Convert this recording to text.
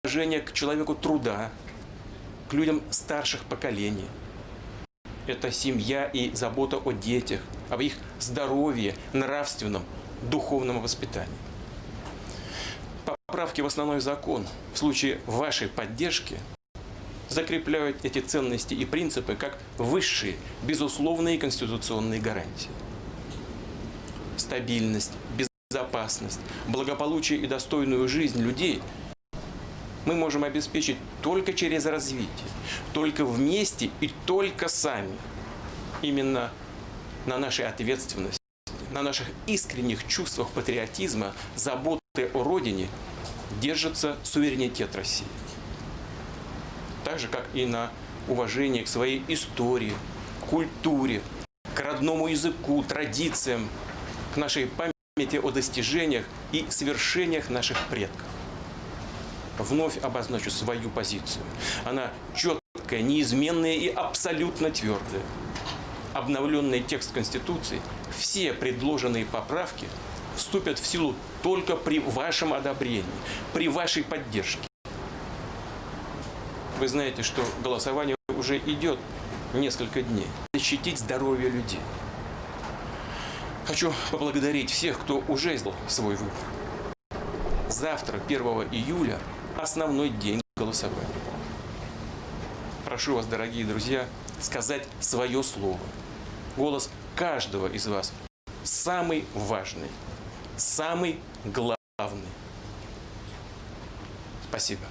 уважение к человеку труда, к людям старших поколений. Это семья и забота о детях, об их здоровье, нравственном, духовном воспитании. Поправки в основной закон в случае вашей поддержки закрепляют эти ценности и принципы как высшие, безусловные конституционные гарантии. Стабильность, безопасность, благополучие и достойную жизнь людей мы можем обеспечить только через развитие, только вместе и только сами. Именно на нашей ответственности, на наших искренних чувствах патриотизма, заботы о Родине держится суверенитет России. Так же, как и на уважении к своей истории, культуре, к родному языку, традициям, к нашей памяти о достижениях и свершениях наших предков. Вновь обозначу свою позицию. Она четкая, неизменная и абсолютно твердая. Обновленный текст Конституции, все предложенные поправки вступят в силу только при вашем одобрении, при вашей поддержке. Вы знаете, что голосование уже идет несколько дней. Защитить здоровье людей. Хочу поблагодарить всех, кто уже сделал свой выбор. Завтра, 1 июля, основной день голосования. Прошу вас, дорогие друзья, сказать свое слово. Голос каждого из вас самый важный, самый главный. Спасибо.